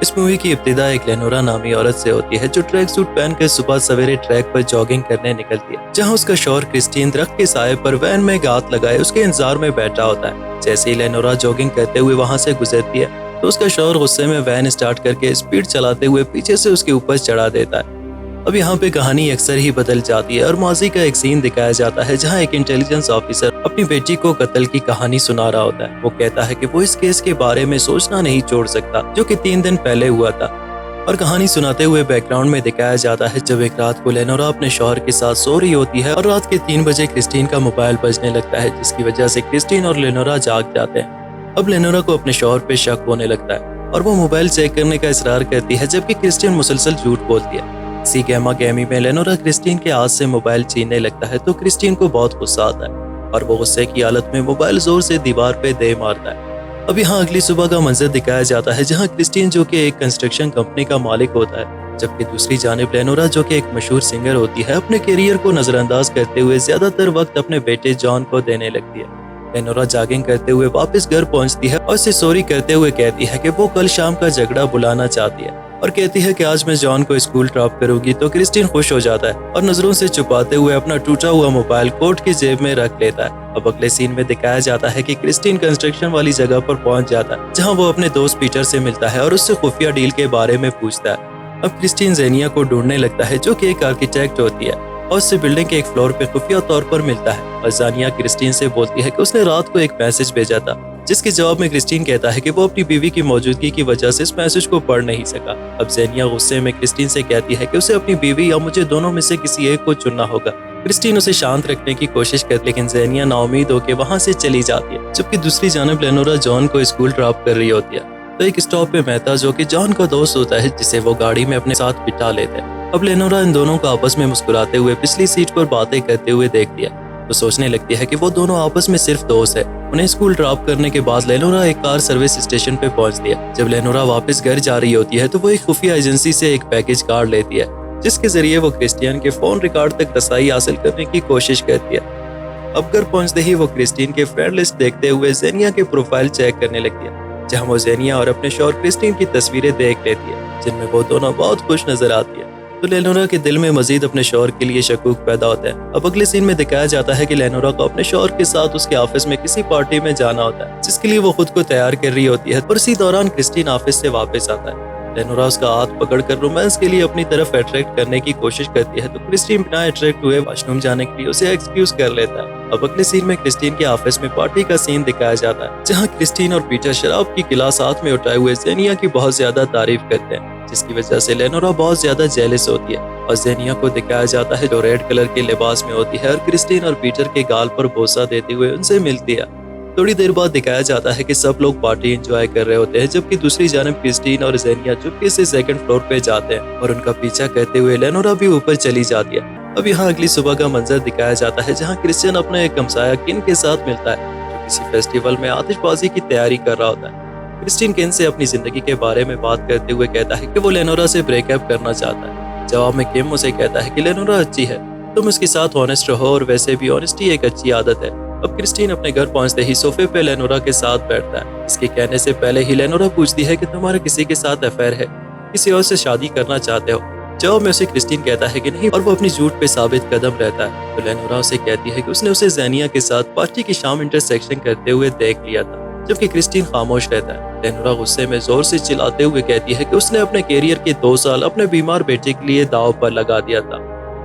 اس movie کی ابتدا ایک لینورا نامی عورت سے ہوتی ہے جو ٹریک سوٹ پہن کر صبح سویرے ٹریک پر جاگنگ کرنے نکلتی ہے، جہاں اس کا شوہر کرسٹین درخت کے سائے پر وین میں ہاتھ لگائے اس کے انتظار میں بیٹھا ہوتا ہے۔ جیسے ہی لینورا جاگنگ کرتے ہوئے وہاں سے گزرتی ہے تو اس کا شوہر غصے میں وین اسٹارٹ کر کے اسپیڈ چلاتے ہوئے پیچھے سے اس کے اوپر چڑھا دیتا ہے۔ اب یہاں پہ کہانی اکثر ہی بدل جاتی ہے اور ماضی کا ایک سین دکھایا جاتا ہے جہاں ایک انٹیلیجنس آفیسر اپنی بیٹی کو قتل کی کہانی سنا رہا ہوتا ہے۔ وہ کہتا ہے کہ وہ اس کیس کے بارے میں سوچنا نہیں چھوڑ سکتا جو کہ 3 دن پہلے ہوا تھا، اور کہانی سناتے ہوئے بیک گراؤنڈ میں دکھایا جاتا ہے جب ایک رات کو لینورا اپنے شوہر کے ساتھ سو رہی ہوتی ہے اور رات کے 3 بجے کرسٹین کا موبائل بجنے لگتا ہے، جس کی وجہ سے کرسٹین اور لینورا جاگ جاتے ہیں۔ اب لینورا کو اپنے شوہر پہ شک ہونے لگتا ہے اور وہ موبائل چیک کرنے کا اصرار کرتی ہے، جبکہ کرسٹین مسلسل جھوٹ بولتی ہے۔ اسی گہما گہمی میں لینورا کرسٹین کے ہاتھ سے موبائل چھیننے لگتا ہے تو کرسٹین کو بہت غصہ آتا ہے اور وہ غصے کی حالت میں موبائل زور سے دیوار پہ دے مارتا ہے۔ اب یہاں اگلی صبح کا منظر دکھایا جاتا ہے جہاں کرسٹین جو کہ ایک کنسٹرکشن کمپنی کا مالک ہوتا ہے، جبکہ دوسری جانب لینورا جو کہ ایک مشہور سنگر ہوتی ہے اپنے کیریئر کو نظر انداز کرتے ہوئے زیادہ تر وقت اپنے بیٹے جان کو دینے لگتی ہے۔ لینورا جاگنگ کرتے ہوئے واپس گھر پہنچتی ہے اور اسے سوری کرتے ہوئے کہتی ہے کہ وہ کل شام کا جھگڑا بلانا چاہتی ہے اور کہتی ہے کہ آج میں جان کو اسکول ڈراپ کروں گی، تو کرسٹین خوش ہو جاتا ہے اور نظروں سے چھپاتے ہوئے اپنا ٹوٹا ہوا موبائل کوٹ کی جیب میں رکھ لیتا ہے۔ اب اگلے سین میں دکھایا جاتا ہے کہ کرسٹین کنسٹرکشن والی جگہ پر پہنچ جاتا ہے جہاں وہ اپنے دوست پیٹر سے ملتا ہے اور اس سے خفیہ ڈیل کے بارے میں پوچھتا ہے۔ اب کرسٹین زینیا کو ڈھونڈنے لگتا ہے جو کہ ایک آرکیٹیکٹ ہوتی ہے اور اس سے بلڈنگ کے ایک فلور پہ خفیہ طور پر ملتا ہے، اور زانیہ کرسٹین سے بولتی ہے کہ اس نے رات کو ایک میسج بھیجا تھا، جس کے جواب میں کرسٹین کہتا ہے کہ وہ اپنی بیوی کی موجودگی کی وجہ سے اس میسج کو پڑھ نہیں سکا۔ اب زینیا غصے میں کرسٹین سے کہتی ہے کہ اسے اپنی بیوی یا مجھے دونوں میں سے کسی ایک کو چننا ہوگا۔ کرسٹین اسے شانت رکھنے کی کوشش کرتی لیکن زینیا نا امید ہو کے وہاں سے چلی جاتی ہے، جبکہ دوسری جانب لینورا جان کو اسکول ڈراپ کر رہی ہوتی ہے تو ایک اسٹاپ پہ مہتا جو کہ جان کا دوست ہوتا ہے جسے وہ گاڑی میں اپنے ساتھ بٹھا لیتے ہیں۔ اب لینورا ان دونوں کو آپس میں مسکراتے ہوئے پچھلی سیٹ پر باتیں کرتے ہوئے دیکھتی ہے، وہ سوچنے لگتی ہے کہ وہ دونوں آپس میں صرف دوست ہیں۔ انہیں اسکول ڈراپ کرنے کے بعد لینورا ایک کار سروس اسٹیشن پہ پہنچتی ہے۔ جب لینورا واپس گھر جا رہی ہوتی ہے تو وہ ایک خفیہ ایجنسی سے ایک پیکج کارڈ لیتی ہے جس کے ذریعے وہ کرسٹین کے فون ریکارڈ تک رسائی حاصل کرنے کی کوشش کرتی ہے۔ اب گھر پہنچتے ہی وہ کرسٹین کے فرینڈ لسٹ دیکھتے ہوئے زینیا کے پروفائل چیک کرنے لگتی ہے، جہاں وہ زینیا اور اپنے شوہر کرسٹین کی تصویریں دیکھ لیتی ہے جن میں وہ دونوں بہت خوش نظر آتی ہے، تو لینورا کے دل میں مزید اپنے شوہر کے لیے شکوک پیدا ہوتا ہے۔ اب اگلے سین میں دکھایا جاتا ہے کہ لینورا کو اپنے شوہر کے ساتھ اس کے آفس میں کسی پارٹی میں جانا ہوتا ہے جس کے لیے وہ خود کو تیار کر رہی ہوتی ہے، اور اسی دوران کرسٹین آفس سے واپس آتا ہے۔ لینورا اس کا ہاتھ پکڑ کر رومانس کے لیے اپنی طرف اٹریکٹ کرنے کی کوشش کرتی ہے تو کرسٹین بنا اٹریکٹ ہوئے واش روم جانے کے لیے اسے ایکسکیوز کر لیتا ہے۔ اب اگلے سین میں کرسٹین کے آفس میں پارٹی کا سین دکھایا جاتا ہے جہاں کرسٹین اور پیٹر شراب کی گلاس ہاتھ میں اٹھائے ہوئے زینیا کی بہت زیادہ تعریف کرتے ہیں، جس کی وجہ سے لینورا بہت زیادہ جیلس ہوتی ہے، اور زینیا کو دکھایا جاتا ہے جو ریڈ کلر کے لباس میں ہوتی ہے اور کرسٹین اور پیٹر کے گال پر بوسہ دیتے ہوئے ان سے ملتی ہے۔ تھوڑی دیر بعد دکھایا جاتا ہے کہ سب لوگ پارٹی انجوائے کر رہے ہوتے ہیں، جبکہ دوسری جانب کرسٹین اور زینیا چپکے سے سیکنڈ فلور پہ جاتے ہیں اور ان کا پیچھا کرتے ہوئے لینورا بھی اوپر چلی جاتی ہے۔ اب یہاں اگلی صبح کا منظر دکھایا جاتا ہے جہاں کرسٹین اپنے ایک ہمسایہ کن کے ساتھ ملتا ہے جو کسی فیسٹیول میں آتش بازی کی تیاری کر رہا ہوتا ہے۔ کرسٹین کن سے اپنی زندگی کے بارے میں بات کرتے ہوئے کہتا ہے کہ وہ لینورا سے بریک اپ کرنا چاہتا ہے۔ جواب میں کم اسے کہتا ہے کہ لینورا اچھی ہے، تم اس کے ساتھ آنےسٹ رہو، اور ویسے بھی آنےسٹی ایک اچھی عادت ہے۔ اب کرسٹین اپنے گھر پہنچتے ہی صوفے پہ لینورا کے ساتھ بیٹھتا ہے۔ اس کے کہنے سے پہلے ہی لینورا پوچھتی ہے کہ تمہارا کسی کے ساتھ افیئر ہے، کسی اور سے شادی کرنا چاہتے ہو؟ جواب میں اسے کرسٹین کہتا ہے کہ نہیں، اور وہ اپنی جھوٹ پہ ثابت قدم رہتا ہے۔ تو لینورا اسے کہتی ہے کہ اس نے اسے زینیا کے ساتھ پارٹی کی شام انٹرسیکشن کرتے ہوئے دیکھ لیا تھا، جبکہ کرسٹین خاموش رہتا ہے۔ لینورا غصے میں زور سے چلاتے ہوئے کہتی ہے کہ اس نے اپنے کیریئر کے 2 سال اپنے بیمار بیٹے کے لیے داؤ پر لگا دیا تھا۔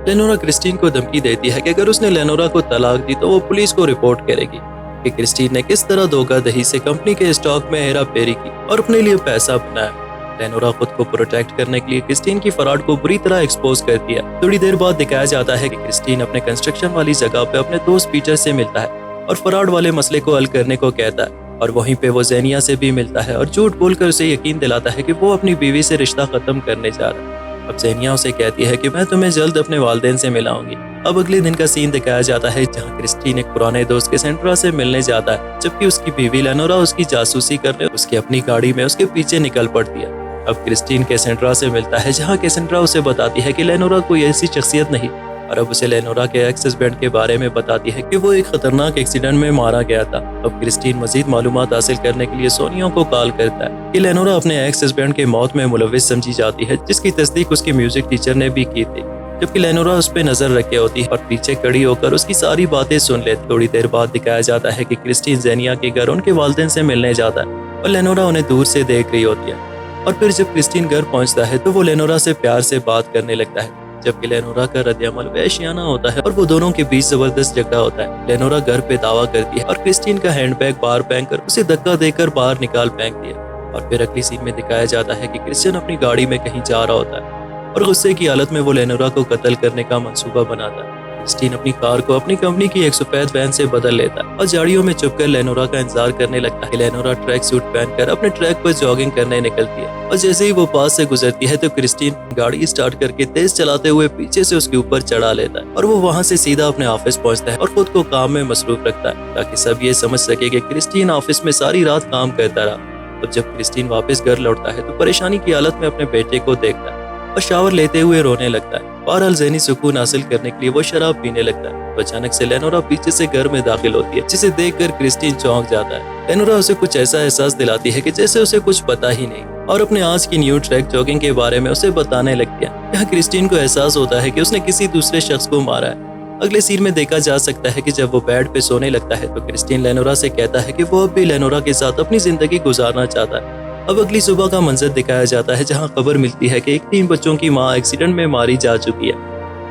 لینورا کرسٹین کو دھمکی دیتی ہے کہ اگر اس نے لینورا کو طلاق دی تو وہ پولیس کو رپورٹ کرے گی کہ کرسٹین نے کس طرح دھوکہ دہی سے کمپنی کے اسٹاک میں ہیرا پھیری کی اور اپنے لیے پیسہ بنایا۔ لینورا خود کو پروٹیکٹ کرنے کے لیے کرسٹین کی فراڈ کو بری طرح ایکسپوز کرتی ہے۔ تھوڑی دیر بعد دکھایا جاتا ہے کہ کرسٹین اپنے کنسٹرکشن والی جگہ پہ اپنے دوست پیٹر سے ملتا ہے اور فراڈ والے مسئلے کو حل کرنے کو کہتا ہے، اور وہیں پہ وہ زینیا سے بھی ملتا ہے اور جھوٹ بول کر اسے یقین دلاتا ہے کہ وہ اپنی بیوی سے رشتہ ختم کرنے جا رہا ہے۔ اب زینیا اسے کہتی ہے کہ میں تمہیں جلد اپنے والدین سے ملاؤں گی۔ اب اگلے دن کا سین دکھایا جاتا ہے جہاں کرسٹین ایک پرانے دوست کے سینٹرا سے ملنے جاتا ہے، جبکہ اس کی بیوی لینورا اس کی جاسوسی کرنے اس کی اپنی گاڑی میں اس کے پیچھے نکل پڑتی ہے۔ اب کرسٹین کیسنڈرا سے ملتا ہے جہاں کیسنڈرا اسے بتاتی ہے کہ لینورا کوئی ایسی شخصیت نہیں और अब उसे लेनोरा के एक्स हस्बैंड के बारे में बताती है कि वो एक खतरनाक एक्सीडेंट में मारा गया था। अब क्रिस्टीन मजीद मालूमात हासिल करने के लिए सोनिया को कॉल करता है कि लेनोरा अपने एक्स हस्बैंड के मौत में मुलविस समझी जाती है, जिसकी तस्दीक उसके म्यूजिक टीचर ने भी की थी। जबकि लेनोरा उस पर नजर रखे होती है और पीछे खड़ी होकर उसकी सारी बातें सुन लेती। थोड़ी देर बाद दिखाया जाता है कि क्रिस्टीन ज़ेनिया के घर उनके वालिदैन से मिलने जाता है और लेनोरा उन्हें दूर से देख रही होती है। और फिर जब क्रिस्टीन घर पहुंचता है तो वो लेनोरा से प्यार से बात करने लगता है, जबकि लेनोरा का रद्द-ए-अमल वहशियाना होता है और वो दोनों के बीच जबरदस्त झगड़ा होता है। लेनोरा घर पे दावा करती है और क्रिस्टीन का हैंडबैग बाहर फेंक कर उसे धक्का देकर बाहर निकाल फेंक दिया। और फिर अगली सीन में दिखाया जाता है कि क्रिस्टीन अपनी गाड़ी में कहीं जा रहा होता है और गुस्से की हालत में वो लेनोरा को कत्ल करने का मंसूबा बनाता है। क्रिस्टीन अपनी कार को अपनी कंपनी की एक सफेद वैन से बदल लेता है और झाड़ियों में छुपकर लेनोरा का इंतजार करने लगता है। लेनोरा ट्रैक सूट पहनकर अपने ट्रैक पर जॉगिंग करने निकलती है और जैसे ही वो पास से गुजरती है तो क्रिस्टीन गाड़ी स्टार्ट करके तेज चलाते हुए पीछे से उसके ऊपर चढ़ा लेता है और वो वहाँ से सीधा अपने ऑफिस पहुँचता है और खुद को काम में मसरूफ रखता है ताकि सब ये समझ सके कि क्रिस्टीन ऑफिस में सारी रात काम करता रहा। और जब क्रिस्टीन वापस घर लौटता है तो परेशानी की हालत में अपने बेटे को देखता है और शावर लेते हुए रोने लगता है। बहरहाल ज़हनी सुकून हासिल करने के लिए वो शराब पीने लगता है। तो अचानक से लेनोरा पीछे से घर में दाखिल होती है, जिसे देखकर क्रिस्टीन चौंक जाता है। लेनोरा उसे कुछ ऐसा एहसास दिलाती है कि जैसे उसे कुछ पता ही नहीं और अपने आज की न्यू ट्रैक जॉगिंग के बारे में उसे बताने लगती है। यहाँ क्रिस्टीन को एहसास होता है कि उसने किसी दूसरे शख्स को मारा है। अगले सीन में देखा जा सकता है कि जब वो बेड पे सोने लगता है तो क्रिस्टीन लेनोरा से कहता है कि वो अब भी लेनोरा के साथ अपनी जिंदगी गुजारना चाहता है। अब अगली सुबह का मंजर दिखाया जाता है जहां खबर मिलती है कि 3 बच्चों की मां एक्सीडेंट में मारी जा चुकी है।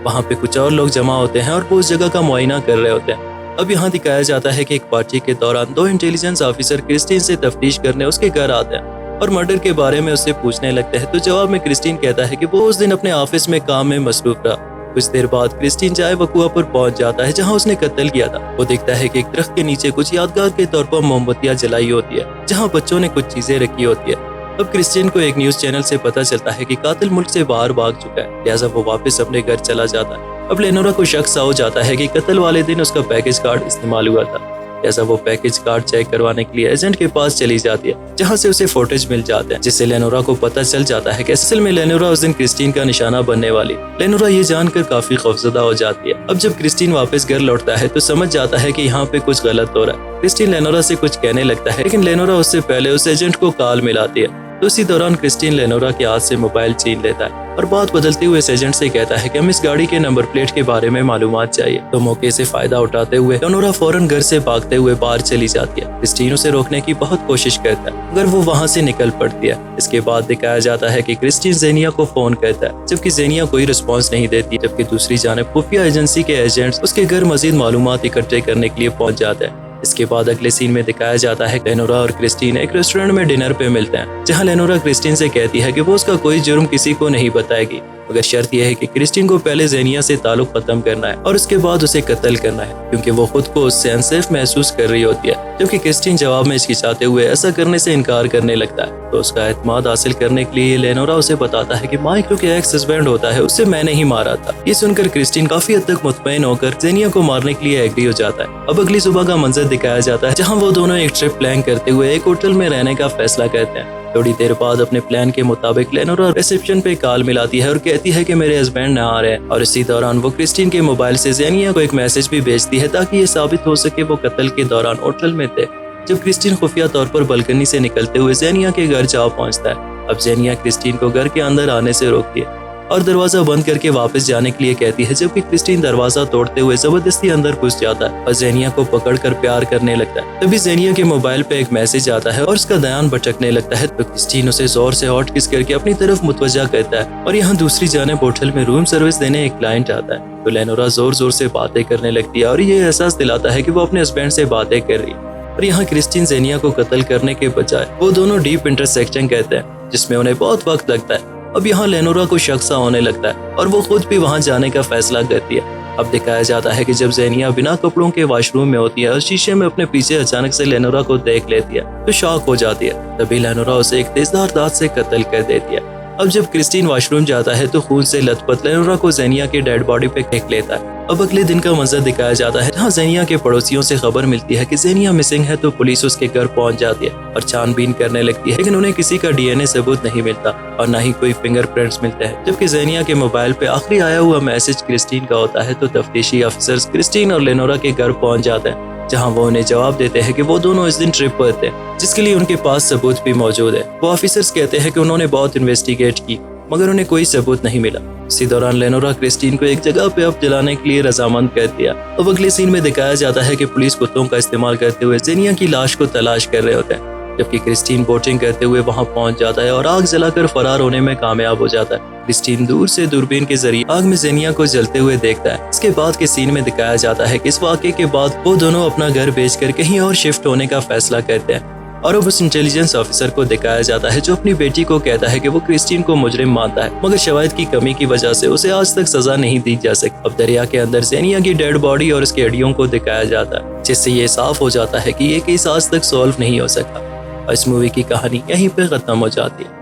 वहां पे कुछ और लोग जमा होते हैं और वो उस जगह का मुआयना कर रहे होते हैं। अब यहाँ दिखाया जाता है कि एक पार्टी के दौरान 2 इंटेलिजेंस ऑफिसर क्रिस्टीन से तफ्तीश करने उसके घर आते हैं और मर्डर के बारे में उससे पूछने लगते हैं। तो जवाब में क्रिस्टीन कहता है कि वो उस दिन अपने ऑफिस में काम में मसरूफ रहा। कुछ देर बाद क्रिस्टीन चाय वकुआ पर पहुंच जाता है जहां उसने कत्ल किया था। वो देखता है कि एक दरख्त के नीचे कुछ यादगार के तौर पर मोमबत्तियां जलाई होती है जहां बच्चों ने कुछ चीजें रखी होती है। अब क्रिस्टीन को एक न्यूज चैनल से पता चलता है कि कातिल मुल्क से बाहर भाग चुका है, लिहाजा वो वापस अपने घर चला जाता है। अब लेनोरा को शक सा हो जाता है कि कत्ल वाले दिन उसका पैकेज कार्ड इस्तेमाल हुआ था, लिहाजा वो पैकेज कार्ड चेक करवाने के लिए एजेंट के पास चली जाती है जहां से उसे फुटेज मिल जाते हैं, जिससे लेनोरा को पता चल जाता है कि असल में लेनोरा उस दिन क्रिस्टीन का निशाना बनने वाली। लेनोरा ये जानकर काफी खौफजदा हो जाती है। अब जब क्रिस्टीन वापस घर लौटता है तो समझ जाता है कि यहाँ पे कुछ गलत हो रहा है। क्रिस्टीन लेनोरा से कुछ कहने लगता है, लेकिन लेनोरा उससे पहले उस एजेंट को कॉल मिलाती है। तो उसी दौरान क्रिस्टीन लेनोरा के हाथ से मोबाइल छीन लेता है और बात बदलते हुए एजेंट से कहता है कि हम इस गाड़ी के नंबर प्लेट के बारे में मालूमात चाहिए। तो मौके से फायदा उठाते हुए लेनोरा फौरन घर से भागते हुए बाहर चली जाती है। क्रिस्टीन उसे रोकने की बहुत कोशिश करता है मगर वो वहाँ से निकल पड़ती है। इसके बाद दिखाया जाता है कि क्रिस्टीन ज़ेनिया को फोन करता है, जबकि ज़ेनिया कोई रिस्पॉन्स नहीं देती। जबकि दूसरी जानिब खुफिया एजेंसी के एजेंट्स उसके घर मजीद मालूमात इकट्ठे करने के लिए पहुंच जाते हैं। इसके बाद अगले सीन में दिखाया जाता है लेनोरा और क्रिस्टीन एक रेस्टोरेंट में डिनर पे मिलते हैं, जहां लेनोरा क्रिस्टीन से कहती है कि वो उसका कोई जुर्म किसी को नहीं बताएगी, मगर शर्त यह है कि क्रिस्टीन को पहले ज़ेनिया से ताल्लुक खत्म करना है और उसके बाद उसे कत्ल करना है, क्योंकि वो खुद को उससे अनसेफ महसूस कर रही होती है। जबकि क्रिस्टीन जवाब में हिचकिचाते हुए ऐसा करने से इनकार करने लगता है। तो उसका एतमाद हासिल करने के लिए लेनोरा उसे बताता है कि माइक के एक्स हस्बैंड होता है, उससे मैंने ही मारा था। ये सुनकर क्रिस्टीन काफी हद तक मुतमईन होकर ज़ेनिया को मारने के लिए एग्री हो जाता है। अब अगली सुबह का मंजर दिखाया जाता है जहाँ वो दोनों एक ट्रिप प्लान करते हुए एक होटल में रहने का फैसला करते हैं। थोड़ी देर बाद अपने प्लान के मुताबिक लेनोरा रिसेप्शन पे कॉल मिलाती है और कहती है कि मेरे हस्बैंड न आ रहे हैं। और इसी दौरान वो क्रिस्टीन के मोबाइल से ज़ेनिया को एक मैसेज भी भेजती है ताकि ये साबित हो सके वो कत्ल के दौरान होटल में थे। जब क्रिस्टीन खुफिया तौर पर बालकनी से निकलते हुए ज़ेनिया के घर जा पहुंचता है। अब ज़ेनिया क्रिस्टीन को घर के अंदर आने से रोकती है और दरवाजा बंद करके वापस जाने के लिए कहती है, जबकि क्रिस्टीन दरवाजा तोड़ते हुए जबरदस्ती अंदर घुस जाता है और ज़ेनिया को पकड़कर प्यार करने लगता है। तभी ज़ेनिया के मोबाइल पे एक मैसेज आता है और उसका ध्यान भटकने लगता है। तो क्रिस्टीन उसे जोर से हॉट किस करके अपनी तरफ मुतवज्जा करता है और यहाँ दूसरी जानिब होटल में रूम सर्विस देने एक क्लाइंट आता है। तो लेनोरा जोर जोर से बातें करने लगती है और ये एहसास दिलाता है कि वो अपने हस्बैंड से बातें कर रही है। और यहाँ क्रिस्टीन ज़ेनिया को कत्ल करने के बजाय वो दोनों डीप इंटरसेक्शन कहते हैं, जिसमें उन्हें बहुत वक्त लगता है। अब यहाँ लेनोरा को शक सा होने लगता है और वो खुद भी वहाँ जाने का फैसला करती है। अब दिखाया जाता है कि जब ज़ेनिया बिना कपड़ों के वॉशरूम में होती है और शीशे में अपने पीछे अचानक से लेनोरा को देख लेती है तो शॉक हो जाती है। तभी लेनोरा उसे एक तेजधार दांत से कत्ल कर देती है। अब जब क्रिस्टीन वॉशरूम जाता है तो खून से लथपथ लेनोरा को ज़ेनिया की डेड बॉडी पे फेंक लेता है अब अगले दिन का मंजर दिखाया जाता है जहाँ ज़ेनिया के पड़ोसियों से खबर मिलती है कि ज़ेनिया मिसिंग है, तो पुलिस उसके घर पहुंच जाती है और छानबीन करने लगती है, लेकिन उन्हें किसी का डीएनए सबूत नहीं मिलता और न ही कोई फिंगरप्रिंट्स मिलते हैं। जबकि ज़ेनिया के मोबाइल पे आखिरी आया हुआ मैसेज क्रिस्टीन का होता है, तो तफ्तीशी अफसर्स क्रिस्टीन और लेनोरा के घर पहुंच जाते हैं, जहां वो उन्हें जवाब देते हैं कि वो दोनों इस दिन ट्रिप पर थे, जिसके लिए उनके पास सबूत भी मौजूद है। वो ऑफिसर्स कहते हैं कि उन्होंने बहुत इन्वेस्टिगेट की मगर उन्हें कोई सबूत नहीं मिला। इसी दौरान लेनोरा क्रिस्टीन को एक जगह पे अब जलाने के लिए रजामंद कर दिया। अब अगले सीन में दिखाया जाता है कि पुलिस कुत्तों का इस्तेमाल करते हुए ज़ेनिया की लाश को तलाश कर रहे होते हैं, जबकि क्रिस्टीन बोटिंग करते हुए वहां पहुंच जाता है और आग जलाकर फरार होने में कामयाब हो जाता है। क्रिस्टीन दूर से दूरबीन के जरिए आग में ज़ेनिया को जलते हुए देखता है। इसके बाद के सीन में दिखाया जाता है कि इस वाक़े के बाद वो दोनों अपना घर बेचकर कहीं और शिफ्ट होने का फैसला करते हैं और अब उस इंटेलिजेंस ऑफिसर को दिखाया जाता है जो अपनी बेटी को कहता है कि वो क्रिस्टीन को मुजरिम मानता है, मगर शवाहिद की कमी की वजह से उसे आज तक सजा नहीं दी जा सकी। अब दरिया के अंदर ज़ेनिया की डेड बॉडी और उसकी हड्डियों को दिखाया जाता है, जिससे ये साफ हो जाता है कि ये केस आज तक सॉल्व नहीं हो सका। इस मूवी की कहानी यहीं पे खत्म हो जाती है।